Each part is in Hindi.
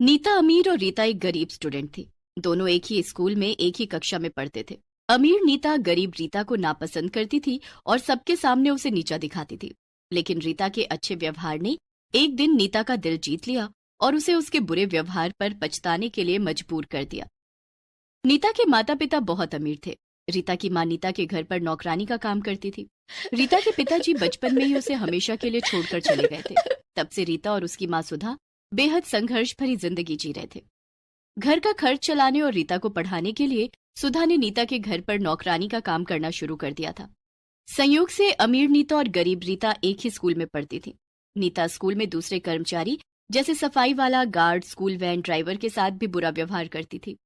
नीता अमीर और रीता एक गरीब स्टूडेंट थी। दोनों एक ही स्कूल में एक ही कक्षा में पढ़ते थे। अमीर नीता गरीब रीता को नापसंद करती थी और सबके सामने उसे नीचा दिखाती थी। लेकिन रीता के अच्छे व्यवहार ने एक दिन नीता का दिल जीत लिया और उसे उसके बुरे व्यवहार पर पछताने के लिए मजबूर कर दिया। नीता के माता पिता बहुत अमीर थे। रीता की माँ नीता के घर पर नौकरानी का काम करती थी। रीता के पिताजी बचपन में ही उसे हमेशा के लिए छोड़कर चले गए थे। तब से रीता और उसकी माँ सुधा बेहद संघर्ष भरी जिंदगी जी रहे थे। घर का खर्च चलाने और रीता को पढ़ाने के लिए सुधा ने नीता के घर पर नौकरानी का काम करना शुरू कर दिया था। संयोग से अमीर नीता और गरीब रीता एक ही स्कूल में पढ़ती थी। नीता स्कूल में दूसरे कर्मचारी जैसे सफाई वाला, गार्ड, स्कूल वैन ड्राइवर के साथ भी बुरा व्यवहार करती थी।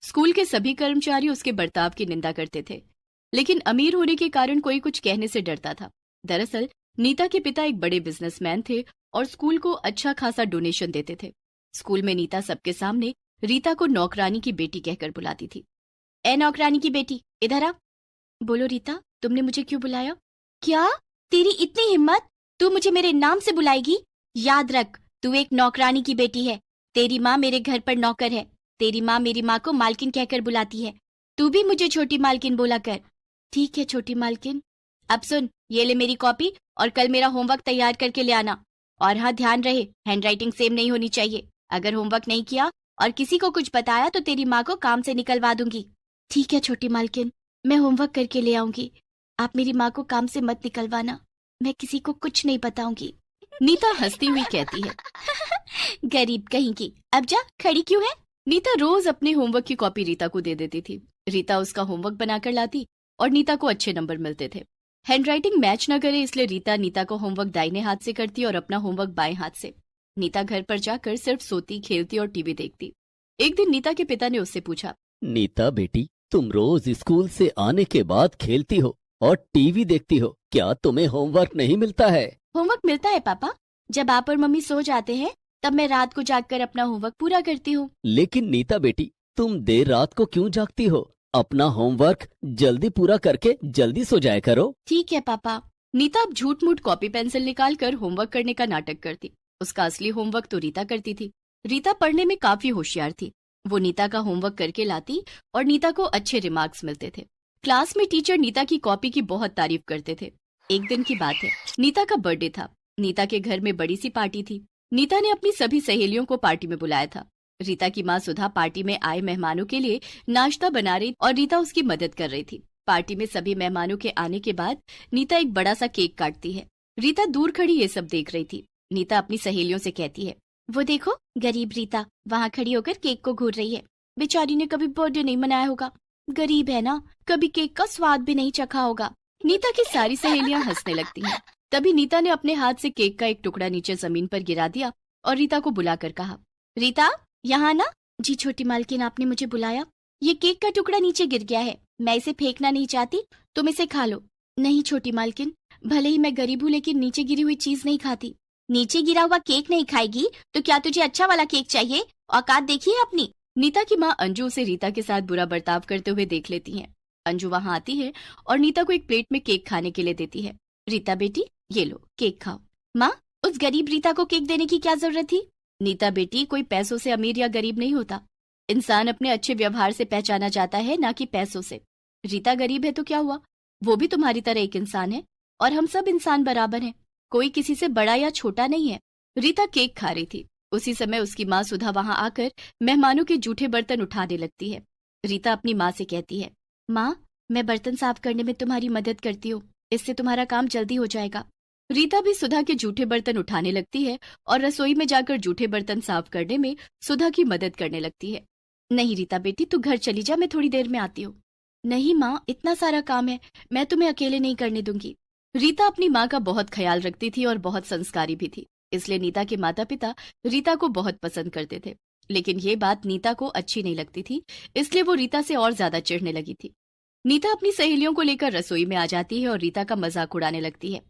स्कूल के सभी कर्मचारी उसके बर्ताव की निंदा करते थे, लेकिन अमीर होने के कारण कोई कुछ कहने से डरता था। दरअसल नीता के पिता एक बड़े बिजनेसमैन थे और स्कूल को अच्छा खासा डोनेशन देते थे। स्कूल में नीता सबके सामने रीता को नौकरानी की बेटी कहकर बुलाती थी। ए नौकरानी की बेटी, इधर आ। बोलो रीता, तुमने मुझे क्यों बुलाया? क्या तेरी इतनी हिम्मत? तू मुझे मेरे नाम से बुलाएगी? याद रख, तू एक नौकरानी की बेटी है। तेरी माँ मेरे घर पर नौकर है। तेरी माँ मेरी माँ को मालकिन कहकर बुलाती है। तू भी मुझे छोटी मालकिन बोला कर। ठीक है छोटी मालकिन। अब सुन, ये ले मेरी कॉपी और कल मेरा होमवर्क तैयार करके ले आना। और हाँ, ध्यान रहे, हैंडराइटिंग सेम नहीं होनी चाहिए। अगर होमवर्क नहीं किया और किसी को कुछ बताया तो तेरी माँ को काम से निकलवा दूंगी। ठीक है छोटी मालकिन, मैं होमवर्क करके ले आऊंगी। आप मेरी माँ को काम से मत निकलवाना, मैं किसी को कुछ नहीं बताऊंगी। नीता हंसती हुई कहती है। गरीब कहीं की, अब जा, खड़ी क्यों है? नीता रोज अपने होमवर्क की कॉपी रीता को दे देती थी। रीता उसका होमवर्क बनाकर लाती और नीता को अच्छे नंबर मिलते थे। हैंडराइटिंग मैच न करे इसलिए रीता नीता को होमवर्क दाहिने हाथ से करती और अपना होमवर्क बाएं हाथ से। नीता घर पर जाकर सिर्फ सोती, खेलती और टीवी देखती। एक दिन नीता के पिता ने उससे पूछा, नीता बेटी, तुम रोज स्कूल से आने के बाद खेलती हो और टीवी देखती हो, क्या तुम्हें होमवर्क नहीं मिलता है? होमवर्क मिलता है पापा, जब आप और मम्मी सो जाते हैं तब मैं रात को जागकर अपना होमवर्क पूरा करती हूँ। लेकिन नीता बेटी, तुम देर रात को क्यों जागती हो? अपना होमवर्क जल्दी पूरा करके जल्दी सो जाया करो। ठीक है पापा। नीता अब झूठ मूठ कॉपी पेंसिल निकाल कर होमवर्क करने का नाटक करती। उसका असली होमवर्क तो रीता करती थी। रीता पढ़ने में काफी होशियार थी। वो नीता का होमवर्क करके लाती और नीता को अच्छे रिमार्क्स मिलते थे। क्लास में टीचर नीता की कॉपी की बहुत तारीफ करते थे। एक दिन की बात है, नीता का बर्थडे था। नीता के घर में बड़ी सी पार्टी थी। नीता ने अपनी सभी सहेलियों को पार्टी में बुलाया था। रीता की माँ सुधा पार्टी में आए मेहमानों के लिए नाश्ता बना रही और रीता उसकी मदद कर रही थी। पार्टी में सभी मेहमानों के आने के बाद नीता एक बड़ा सा केक काटती है। रीता दूर खड़ी ये सब देख रही थी। नीता अपनी सहेलियों से कहती है, वो देखो गरीब रीता वहाँ खड़ी होकर केक को घूर रही है। बेचारी ने कभी बर्थडे नहीं मनाया होगा, गरीब है ना, कभी केक का स्वाद भी नहीं चखा होगा। नीता की सारी सहेलियां हंसने लगती हैं। तभी नीता ने अपने हाथ से केक का एक टुकड़ा नीचे जमीन पर गिरा दिया और रीता को बुलाकर कहा, रीता यहाँ ना। जी छोटी मालकिन, आपने मुझे बुलाया? ये केक का टुकड़ा नीचे गिर गया है, मैं इसे फेंकना नहीं चाहती, तुम इसे खा लो। नहीं छोटी मालकिन, भले ही मैं गरीब हूँ लेकिन नीचे गिरी हुई चीज नहीं खाती। नीचे गिरा हुआ केक नहीं खाएगी तो क्या तुझे अच्छा वाला केक चाहिए? औकात देखिए अपनी। नीता की माँ अंजू उसे रीता के साथ बुरा बर्ताव करते हुए देख लेती है। अंजू वहाँ आती है और नीता को एक प्लेट में केक खाने के लिए देती है। रीता बेटी, ये लो केक खाओ। माँ, उस गरीब रीता को केक देने की क्या जरूरत थी? नीता बेटी, कोई पैसों से अमीर या गरीब नहीं होता। इंसान अपने अच्छे व्यवहार से पहचाना जाता है, ना कि पैसों से। रीता गरीब है तो क्या हुआ, वो भी तुम्हारी तरह एक इंसान है और हम सब इंसान बराबर हैं। कोई किसी से बड़ा या छोटा नहीं है। रीता केक खा रही थी। उसी समय उसकी माँ सुधा वहाँ आकर मेहमानों के जूठे बर्तन उठाने लगती है। रीता अपनी माँ से कहती है, माँ, मैं बर्तन साफ करने में तुम्हारी मदद करती हूँ, इससे तुम्हारा काम जल्दी हो जाएगा। रीता भी सुधा के जूठे बर्तन उठाने लगती है और रसोई में जाकर जूठे बर्तन साफ करने में सुधा की मदद करने लगती है। नहीं रीता बेटी, तू घर चली जा, मैं थोड़ी देर में आती हूँ। नहीं माँ, इतना सारा काम है, मैं तुम्हें अकेले नहीं करने दूंगी। रीता अपनी माँ का बहुत ख्याल रखती थी और बहुत संस्कारी भी थी, इसलिए नीता के माता पिता रीता को बहुत पसंद करते थे। लेकिन ये बात नीता को अच्छी नहीं लगती थी, इसलिए वो रीता से और ज्यादा चिढ़ने लगी थी। नीता अपनी सहेलियों को लेकर रसोई में आ जाती है और रीता का मजाक उड़ाने लगती है।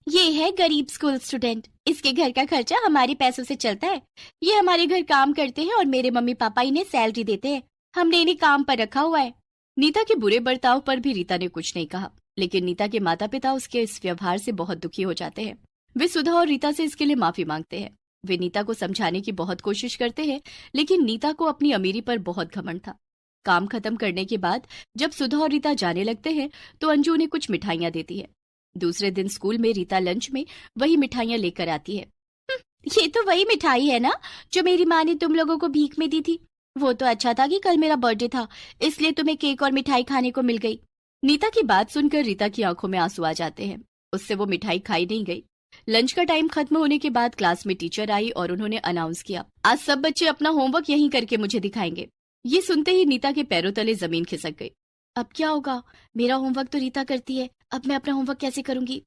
ये है गरीब स्कूल स्टूडेंट, इसके घर का खर्चा हमारे पैसों से चलता है। ये हमारे घर काम करते हैं और मेरे मम्मी पापा इन्हें सैलरी देते हैं, हमने इन्हें काम पर रखा हुआ है। नीता के बुरे बर्ताव पर भी रीता ने कुछ नहीं कहा, लेकिन नीता के माता पिता उसके इस व्यवहार से बहुत दुखी हो जाते हैं। वे सुधा और रीता से इसके लिए माफी मांगते हैं। वे नीता को समझाने की बहुत कोशिश करते हैं, लेकिन नीता को अपनी अमीरी पर बहुत घमंड था। काम खत्म करने के बाद जब सुधा और रीता जाने लगते हैं तो अंजू उन्हें कुछ मिठाइयां देती है। दूसरे दिन स्कूल में रीता लंच में वही मिठाइयां लेकर आती है। ये तो वही मिठाई है ना जो मेरी माँ ने तुम लोगों को भीख में दी थी। वो तो अच्छा था कि कल मेरा बर्थडे था, इसलिए तुम्हें केक और मिठाई खाने को मिल गई। नीता की बात सुनकर रीता की आंखों में आंसू आ जाते हैं। उससे वो मिठाई खाई नहीं गई। लंच का टाइम खत्म होने के बाद क्लास में टीचर आई और उन्होंने अनाउंस किया, आज सब बच्चे अपना होमवर्क यहीं करके मुझे दिखाएंगे। ये सुनते ही नीता के पैरों तले जमीन खिसक गई। अब क्या होगा? मेरा होमवर्क तो रीता करती है, अब मैं अपना होमवर्क कैसे करूंगी?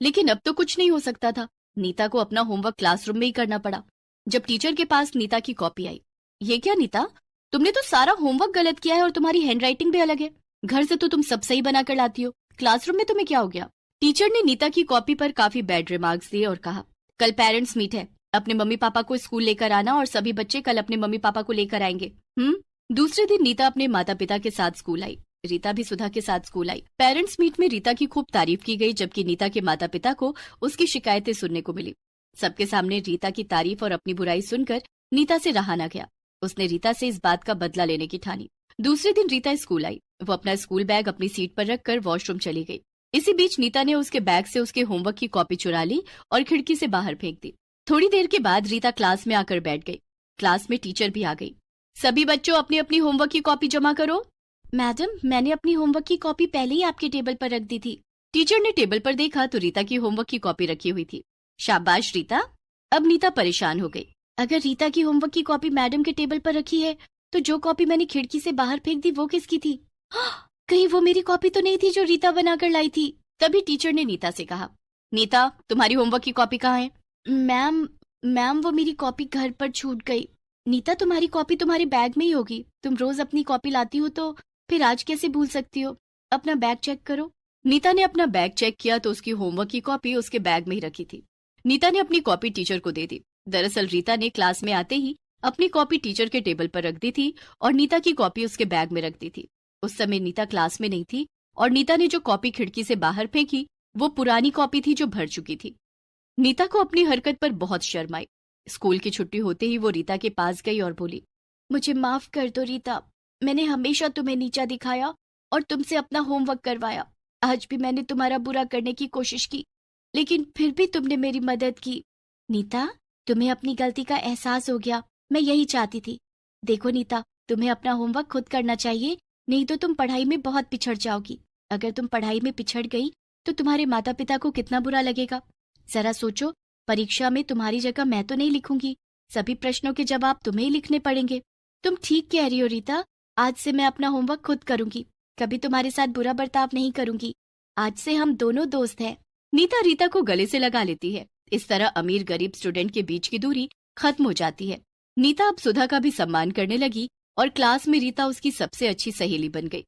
लेकिन अब तो कुछ नहीं हो सकता था। नीता को अपना होमवर्क क्लासरूम में ही करना पड़ा। जब टीचर के पास नीता की कॉपी आई, ये क्या नीता, तुमने तो सारा होमवर्क गलत किया है और तुम्हारी हैंडराइटिंग भी अलग है। घर से तो तुम सब सही बनाकर लाती हो, क्लासरूम में तुम्हें क्या हो गया? टीचर ने नीता की कॉपी पर काफी बैड रिमार्क्स दिए और कहा, कल पेरेंट्स मीट है, अपने मम्मी पापा को स्कूल लेकर आना और सभी बच्चे कल अपने मम्मी पापा को लेकर आएंगे। दूसरे दिन नीता अपने माता पिता के साथ स्कूल आई। रीता भी सुधा के साथ स्कूल आई। पेरेंट्स मीट में रीता की खूब तारीफ की गई, जबकि नीता के माता पिता को उसकी शिकायतें सुनने को मिली। सबके सामने रीता की तारीफ और अपनी बुराई सुनकर नीता से रहा न गया। उसने रीता से इस बात का बदला लेने की ठानी। दूसरे दिन रीता स्कूल आई। वो अपना स्कूल बैग अपनी सीट पर रखकर वॉशरूम चली गई। इसी बीच नीता ने उसके बैग से उसके होमवर्क की कॉपी चुरा ली और खिड़की से बाहर फेंक दी। थोड़ी देर के बाद रीता क्लास में आकर बैठ गई। क्लास में टीचर भी आ गई। सभी बच्चों अपनी अपनी होमवर्क की कॉपी जमा करो। मैडम, मैंने अपनी होमवर्क की कॉपी पहले ही आपके टेबल पर रख दी थी। टीचर ने टेबल पर देखा तो रीता की होमवर्क की कॉपी रखी हुई थी। शाबाश रीता। अब नीता परेशान हो गई। अगर रीता की होमवर्क की कॉपी मैडम के टेबल पर रखी है तो जो कॉपी मैंने खिड़की से बाहर फेंक दी वो किसकी थी? कहीं वो मेरी कॉपी तो नहीं थी जो रीता बनाकर लाई थी? तभी टीचर ने नीता से कहा, नीता, तुम्हारी होमवर्क की कॉपी कहाँ है? मैम वो मेरी कॉपी घर पर छूट गई। नीता, तुम्हारी कॉपी तुम्हारे बैग में ही होगी। तुम रोज अपनी कॉपी लाती हो तो फिर आज कैसे भूल सकती हो? अपना बैग चेक करो। नीता ने अपना बैग चेक किया तो उसकी होमवर्क की कॉपी उसके बैग में ही रखी थी। नीता ने अपनी कॉपी टीचर को दे दी। दरअसल रीता ने क्लास में आते ही अपनी कॉपी टीचर के टेबल पर रख दी थी और नीता की कॉपी उसके बैग में रख दी थी। उस समय नीता क्लास में नहीं थी और नीता ने जो कॉपी खिड़की से बाहर फेंकी वो पुरानी कॉपी थी जो भर चुकी थी। नीता को अपनी हरकत पर बहुत शर्म आई। स्कूल की छुट्टी होते ही वो रीता के पास गई और बोली, मुझे माफ कर दो रीता, मैंने हमेशा तुम्हें नीचा दिखाया और तुमसे अपना होमवर्क करवाया। आज भी मैंने तुम्हारा बुरा करने की कोशिश की, लेकिन फिर भी तुमने मेरी मदद की। नीता, तुम्हें अपनी गलती का एहसास हो गया, मैं यही चाहती थी। देखो नीता, तुम्हें अपना होमवर्क खुद करना चाहिए, नहीं तो तुम पढ़ाई में बहुत पिछड़ जाओगी। अगर तुम पढ़ाई में पिछड़ गई तो तुम्हारे माता पिता को कितना बुरा लगेगा। जरा सोचो, परीक्षा में तुम्हारी जगह मैं तो नहीं लिखूंगी, सभी प्रश्नों के जवाब तुम्हें ही लिखने पड़ेंगे। तुम ठीक कह रही हो रीता, आज से मैं अपना होमवर्क खुद करूंगी, कभी तुम्हारे साथ बुरा बर्ताव नहीं करूंगी। आज से हम दोनों दोस्त हैं। नीता रीता को गले से लगा लेती है। इस तरह अमीर गरीब स्टूडेंट के बीच की दूरी खत्म हो जाती है। नीता अब सुधा का भी सम्मान करने लगी और क्लास में रीता उसकी सबसे अच्छी सहेली बन गई।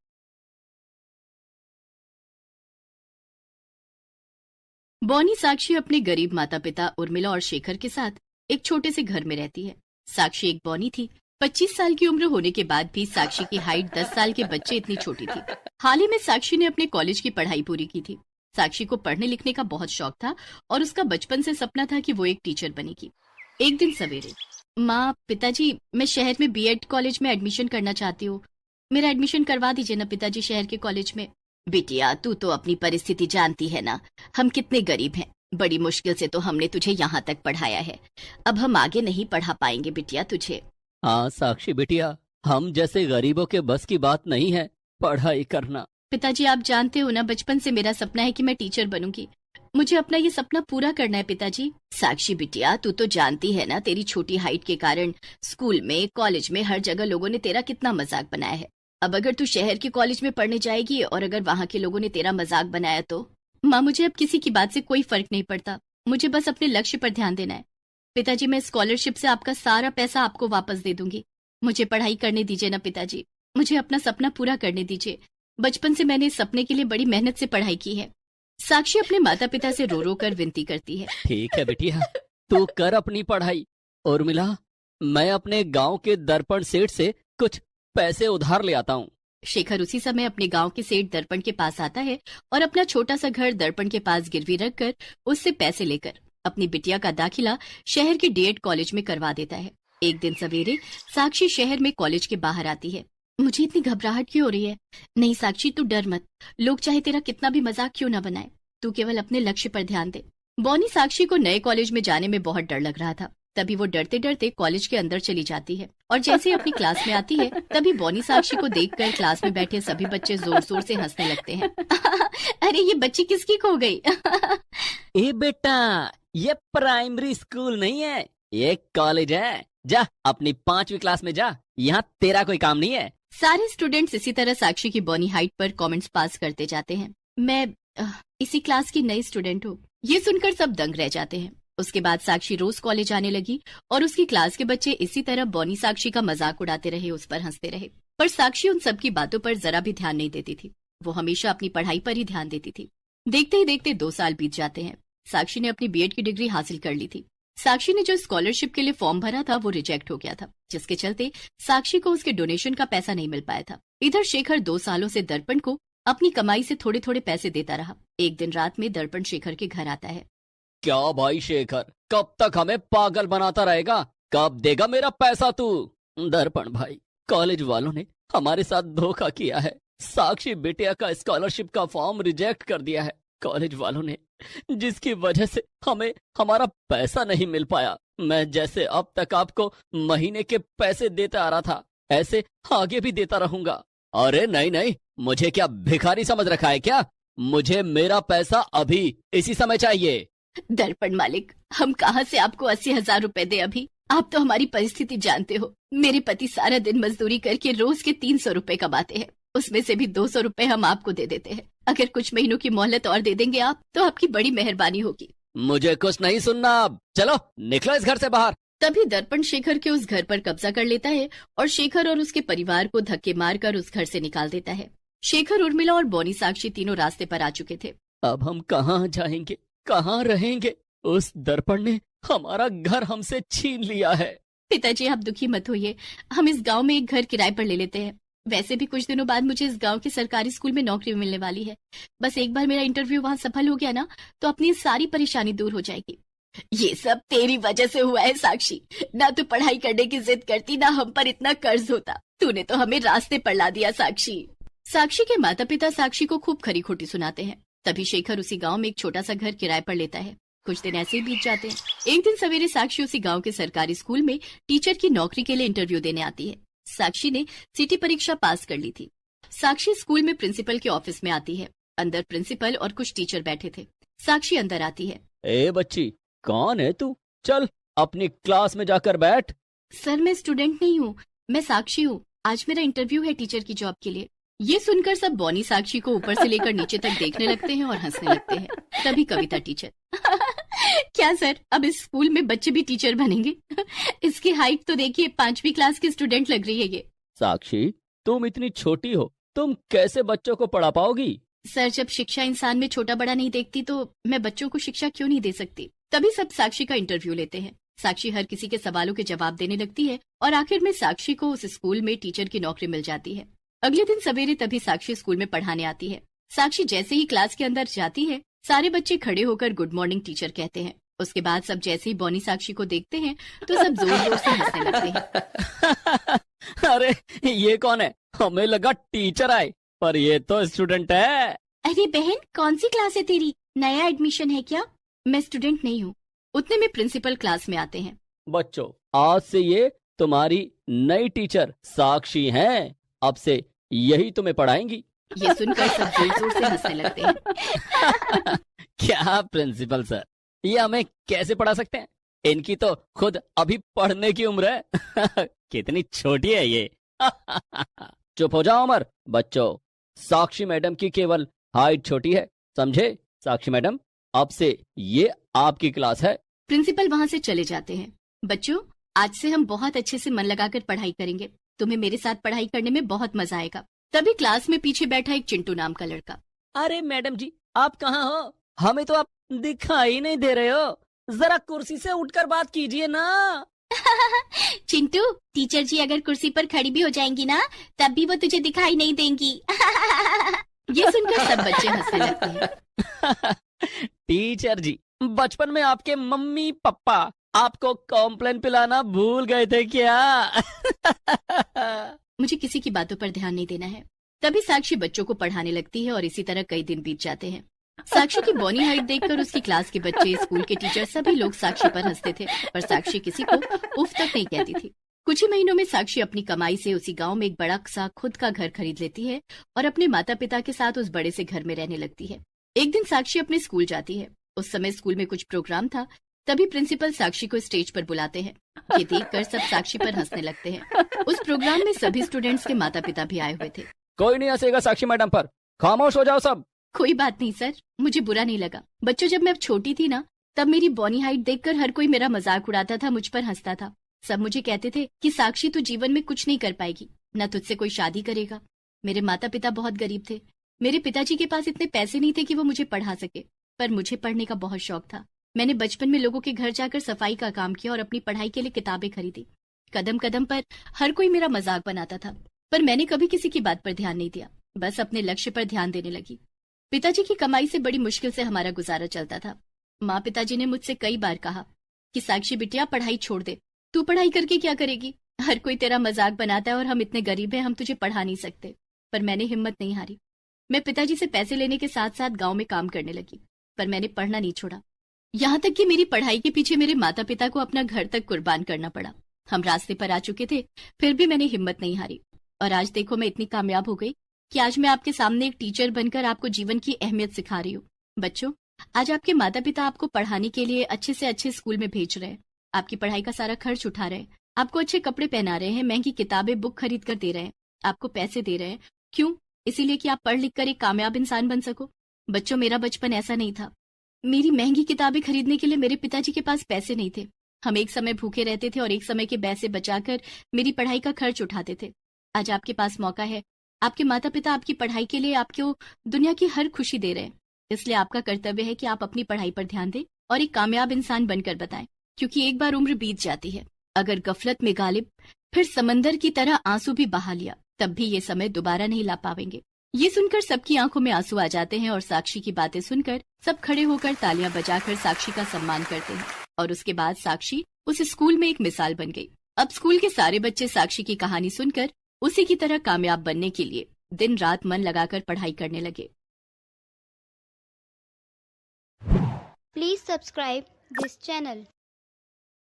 बॉनी साक्षी अपने गरीब माता पिता उर्मिला और शेखर के साथ एक छोटे से घर में रहती है। साक्षी एक बॉनी थी। 25 साल की उम्र होने के बाद भी साक्षी की हाइट 10 साल के बच्चे इतनी छोटी थी। हाल ही में साक्षी ने अपने कॉलेज की पढ़ाई पूरी की थी। साक्षी को पढ़ने लिखने का बहुत शौक था और उसका बचपन से सपना था कि वो एक टीचर बनेगी। एक दिन सवेरे, माँ, पिताजी, मैं शहर में बीएड कॉलेज में एडमिशन करना चाहती हूँ, मेरा एडमिशन करवा दीजिए ना पिताजी शहर के कॉलेज में। बिटिया, तू तो अपनी परिस्थिति जानती है ना, हम कितने गरीब हैं। बड़ी मुश्किल से तो हमने तुझे यहाँ तक पढ़ाया है, अब हम आगे नहीं पढ़ा पाएंगे बिटिया तुझे। हाँ साक्षी बिटिया, हम जैसे गरीबों के बस की बात नहीं है पढ़ाई करना। पिताजी, आप जानते हो ना, बचपन से मेरा सपना है कि मैं टीचर बनूंगी। मुझे अपना ये सपना पूरा करना है पिताजी। साक्षी बिटिया, तू तो जानती है ना, तेरी छोटी हाइट के कारण स्कूल में, कॉलेज में, हर जगह लोगों ने तेरा कितना मजाक बनाया है। अब अगर तू शहर के कॉलेज में पढ़ने जाएगी और अगर वहाँ के लोगों ने तेरा मजाक बनाया तो? माँ, मुझे अब किसी की बात से कोई फर्क नहीं पड़ता, मुझे बस अपने लक्ष्य पर ध्यान देना है। पिताजी, मैं स्कॉलरशिप से आपका सारा पैसा आपको वापस दे दूंगी। मुझे पढ़ाई करने दीजिए ना पिताजी, मुझे अपना सपना पूरा करने दीजिए। बचपन से मैंने इस सपने के लिए बड़ी मेहनत से पढ़ाई की है। साक्षी अपने माता पिता से रो रो कर विनती करती है। ठीक है बिटिया, तू कर अपनी पढ़ाई। उर्मिला, मैं अपने गांव के दर्पण सेठ से कुछ पैसे उधार ले आता हूँ। शेखर उसी समय अपने गांव के सेठ दर्पण के पास आता है और अपना छोटा सा घर दर्पण के पास गिरवी रखकर उससे पैसे लेकर अपनी बिटिया का दाखिला शहर के डीएड कॉलेज में करवा देता है। एक दिन सवेरे साक्षी शहर में कॉलेज के बाहर आती है। मुझे इतनी घबराहट क्यों हो रही है? नहीं साक्षी, तू डर मत। लोग चाहे तेरा कितना भी मजाक क्यों ना बनाए, तू केवल अपने लक्ष्य पर ध्यान दे। बॉनी साक्षी को नए कॉलेज में जाने में बहुत डर लग रहा था। तभी वो डरते डरते कॉलेज के अंदर चली जाती है और जैसे ही अपनी क्लास में आती है तभी बॉनी साक्षी को देखकर क्लास में बैठे सभी बच्चे जोर जोर से हंसने लगते हैं। अरे ये बच्ची किसकी खो गई? ए बेटा, ये प्राइमरी स्कूल नहीं है, ये कॉलेज है। जा अपनी 5वीं क्लास में जा, यहाँ तेरा कोई काम नहीं है। सारे स्टूडेंट्स इसी तरह साक्षी की बॉनी हाइट पर कमेंट्स पास करते जाते हैं। मैं इसी क्लास की नई स्टूडेंट हूँ। ये सुनकर सब दंग रह जाते हैं। उसके बाद साक्षी रोज कॉलेज आने लगी और उसकी क्लास के बच्चे इसी तरह बॉनी साक्षी का मजाक उड़ाते रहे, उस पर हंसते रहे। पर साक्षी उन सब की बातों पर जरा भी ध्यान नहीं देती थी। वो हमेशा अपनी पढ़ाई पर ही ध्यान देती थी। देखते ही देखते 2 साल बीत जाते हैं। साक्षी ने अपनी बीएड की डिग्री हासिल कर ली थी। साक्षी ने जो स्कॉलरशिप के लिए फॉर्म भरा था वो रिजेक्ट हो गया था, जिसके चलते साक्षी को उसके डोनेशन का पैसा नहीं मिल पाया था। इधर शेखर 2 सालों से दर्पण को अपनी कमाई से थोड़े थोड़े पैसे देता रहा। एक दिन रात में दर्पण शेखर के घर आता है। क्या भाई शेखर, कब तक हमें पागल बनाता रहेगा? कब देगा मेरा पैसा तू? दर्पण भाई, कॉलेज वालों ने हमारे साथ धोखा किया है। साक्षी बिटिया का स्कॉलरशिप का फॉर्म रिजेक्ट कर दिया है कॉलेज वालों ने, जिसकी वजह से हमें हमारा पैसा नहीं मिल पाया। मैं जैसे अब तक आपको महीने के पैसे देता आ रहा था, ऐसे आगे भी देता रहूंगा। अरे नहीं नहीं, मुझे क्या भिखारी समझ रखा है क्या? मुझे मेरा पैसा अभी इसी समय चाहिए। दर्पण मालिक, हम कहाँ से आपको 80,000 रुपए दे अभी? आप तो हमारी परिस्थिति जानते हो। मेरे पति सारा दिन मजदूरी करके रोज के 300 रुपए कमाते हैं, उसमें से भी 200 रुपए हम आपको दे देते हैं। अगर कुछ महीनों की मोहलत और दे देंगे आप, तो आपकी बड़ी मेहरबानी होगी। मुझे कुछ नहीं सुनना, अब चलो निकलो इस घर से बाहर। तभी दर्पण शेखर के उस घर पर कब्जा कर लेता है और शेखर और उसके परिवार को धक्के मारकर उस घर से निकाल देता है। शेखर, उर्मिला और बॉनी साक्षी तीनों रास्ते पर आ चुके थे। अब हम कहाँ जाएंगे, कहाँ रहेंगे? उस दर्पण ने हमारा घर हमसे छीन लिया है। पिताजी, आप दुखी मत होइए, हम इस गांव में एक घर किराए पर ले लेते हैं। वैसे भी कुछ दिनों बाद मुझे इस गांव के सरकारी स्कूल में नौकरी मिलने वाली है। बस एक बार मेरा इंटरव्यू वहां सफल हो गया ना, तो अपनी सारी परेशानी दूर हो जाएगी। ये सब तेरी वजह से हुआ है साक्षी। ना तू पढ़ाई करने की जिद करती, ना हम पर इतना कर्ज होता। तूने तो हमें रास्ते पर ला दिया साक्षी। साक्षी के माता पिता साक्षी को खूब खरी खोटी सुनाते हैं। तभी शेखर उसी गांव में एक छोटा सा घर किराए पर लेता है। कुछ दिन ऐसे ही बीत जाते हैं। एक दिन सवेरे साक्षी उसी गांव के सरकारी स्कूल में टीचर की नौकरी के लिए इंटरव्यू देने आती है। साक्षी ने सिटी परीक्षा पास कर ली थी। साक्षी स्कूल में प्रिंसिपल के ऑफिस में आती है। अंदर प्रिंसिपल और कुछ टीचर बैठे थे। साक्षी अंदर आती है। ए बच्ची, कौन है तू? चल अपनी क्लास में जाकर बैठ। सर, मैं स्टूडेंट नहीं हूँ, मैं साक्षी हूँ। आज मेरा इंटरव्यू है टीचर की जॉब के लिए। ये सुनकर सब बॉनी साक्षी को ऊपर से लेकर नीचे तक देखने लगते हैं और हंसने लगते हैं। तभी कविता टीचर, क्या सर, अब इस स्कूल में बच्चे भी टीचर बनेंगे? इसकी हाइट तो देखिए, 5वीं क्लास की स्टूडेंट लग रही है ये। साक्षी, तुम इतनी छोटी हो, तुम कैसे बच्चों को पढ़ा पाओगी? सर, जब शिक्षा इंसान में छोटा बड़ा नहीं देखती तो मैं बच्चों को शिक्षा क्यों नहीं दे सकती? तभी सब साक्षी का इंटरव्यू लेते हैं। साक्षी हर किसी के सवालों के जवाब देने लगती है और आखिर में साक्षी को उस स्कूल में टीचर की नौकरी मिल जाती है। अगले दिन सवेरे तभी साक्षी स्कूल में पढ़ाने आती है। साक्षी जैसे ही क्लास के अंदर जाती है, सारे बच्चे खड़े होकर गुड मॉर्निंग टीचर कहते हैं। उसके बाद सब जैसे ही बॉनी साक्षी को देखते हैं तो सब जोर जोर से हंसने लगते हैं। अरे ये कौन है? हमें लगा टीचर आए, पर ये तो स्टूडेंट है। अरे बहन, कौन सी क्लास है तेरी? नया एडमिशन है क्या? मैं स्टूडेंट नहीं हूँ। उतने में प्रिंसिपल क्लास में आते हैं। बच्चों, आज से ये तुम्हारी नई टीचर साक्षी हैं। अब से यही तुम्हें पढ़ाएंगी। ये सुनकर सब जोर जोर से हंसने लगते हैं। क्या प्रिंसिपल सर, ये हमें कैसे पढ़ा सकते हैं? इनकी तो खुद अभी पढ़ने की उम्र है। कितनी छोटी है ये। चुप हो जाओ अमर। बच्चों, साक्षी मैडम की केवल हाइट छोटी है, समझे? साक्षी मैडम, अब से ये आपकी क्लास है। प्रिंसिपल वहाँ से चले जाते हैं। बच्चों, आज से हम बहुत अच्छे से मन लगाकर पढ़ाई करेंगे। तुम्हें मेरे साथ पढ़ाई करने में बहुत मजा आएगा। तभी क्लास में पीछे बैठा एक चिंटू नाम का लड़का, अरे मैडम जी, आप कहाँ हो? हमें तो आप दिखाई नहीं दे रहे हो। जरा कुर्सी से उठकर बात कीजिए ना। चिंटू, टीचर जी अगर कुर्सी पर खड़ी भी हो जाएंगी ना, तब भी वो तुझे दिखाई नहीं देंगी। ये सुनकर सब बच्चे हंसने लगते हैं। टीचर जी, बचपन में आपके मम्मी पापा आपको कॉम्प्लेन पिलाना भूल गए थे क्या? मुझे किसी की बातों पर ध्यान नहीं देना है। तभी साक्षी बच्चों को पढ़ाने लगती है और इसी तरह कई दिन बीत जाते हैं। साक्षी की बॉनी हाइट देखकर उसकी क्लास के बच्चे, स्कूल के टीचर, सभी लोग साक्षी पर हंसते थे, पर साक्षी किसी को उफ तक नहीं कहती थी। कुछ ही महीनों में साक्षी अपनी कमाई से उसी गांव में एक बड़ा सा खुद का घर खरीद लेती है और अपने माता पिता के साथ उस बड़े से घर में रहने लगती है। एक दिन साक्षी अपने स्कूल जाती है। उस समय स्कूल में कुछ प्रोग्राम था। तभी प्रिंसिपल साक्षी को स्टेज पर बुलाते हैं। ये देखकर सब साक्षी पर हंसने लगते हैं। उस प्रोग्राम में सभी स्टूडेंट्स के माता पिता भी आए हुए थे। कोई नहीं हंसेगा साक्षी मैडम पर, खामोश हो जाओ सब। कोई बात नहीं सर, मुझे बुरा नहीं लगा। बच्चों, जब मैं अब छोटी थी ना, तब मेरी बॉनी हाइट देखकर हर कोई मेरा मजाक उड़ाता था, मुझ पर हंसता था। सब मुझे कहते थे कि साक्षी तू जीवन में कुछ नहीं कर पाएगी, न तुझसे कोई शादी करेगा। मेरे माता पिता बहुत गरीब थे। मेरे पिताजी के पास इतने पैसे नहीं थे कि वो मुझे पढ़ा सके, पर मुझे पढ़ने का बहुत शौक था। मैंने बचपन में लोगों के घर जाकर सफाई का काम किया और अपनी पढ़ाई के लिए किताबें खरीदी। कदम कदम पर हर कोई मेरा मजाक बनाता था, पर मैंने कभी किसी की बात पर ध्यान नहीं दिया, बस अपने लक्ष्य पर ध्यान देने लगी। पिताजी की कमाई से बड़ी मुश्किल से हमारा गुजारा चलता था। माँ पिताजी ने मुझसे कई बार कहा कि साक्षी बिटिया पढ़ाई छोड़ दे, तू पढ़ाई करके क्या करेगी, हर कोई तेरा मजाक बनाता है और हम इतने गरीब हैं, हम तुझे पढ़ा नहीं सकते। पर मैंने हिम्मत नहीं हारी। मैं पिताजी से पैसे लेने के साथ साथ गांव में काम करने लगी, पर मैंने पढ़ना नहीं छोड़ा। यहाँ तक कि मेरी पढ़ाई के पीछे मेरे माता पिता को अपना घर तक कुर्बान करना पड़ा। हम रास्ते पर आ चुके थे, फिर भी मैंने हिम्मत नहीं हारी। और आज देखो, मैं इतनी कामयाब हो गई कि आज मैं आपके सामने एक टीचर बनकर आपको जीवन की अहमियत सिखा रही हूँ। बच्चों, आज आपके माता पिता आपको पढ़ाने के लिए अच्छे से अच्छे स्कूल में भेज रहे हैं, आपकी पढ़ाई का सारा खर्च उठा रहे हैं, आपको अच्छे कपड़े पहना रहे हैं, महंगी किताबें बुक खरीद कर दे रहे हैं, आपको पैसे दे रहे हैं। क्यों? इसीलिए कि आप पढ़ लिख कर एक कामयाब इंसान बन सको। बच्चों, मेरा बचपन ऐसा नहीं था। मेरी महंगी किताबें खरीदने के लिए मेरे पिताजी के पास पैसे नहीं थे। हम एक समय भूखे रहते थे और एक समय के पैसे बचाकर मेरी पढ़ाई का खर्च उठाते थे। आज आपके पास मौका है। आपके माता पिता आपकी पढ़ाई के लिए आपको दुनिया की हर खुशी दे रहे हैं, इसलिए आपका कर्तव्य है कि आप अपनी पढ़ाई पर ध्यान दें और एक कामयाब इंसान बनकर बताएं, क्योंकि एक बार उम्र बीत जाती है। अगर गफलत में गालिब फिर समंदर की तरह आंसू भी बहा लिया, तब भी ये समय दोबारा नहीं ला पाएंगे। ये सुनकर सबकी आंखों में आंसू आ जाते हैं और साक्षी की बातें सुनकर सब खड़े होकर तालियां बजाकर साक्षी का सम्मान करते हैं। और उसके बाद साक्षी उस स्कूल में एक मिसाल बन गई। अब स्कूल के सारे बच्चे साक्षी की कहानी सुनकर उसी की तरह कामयाब बनने के लिए दिन रात मन लगाकर पढ़ाई करने लगे। Please subscribe this channel.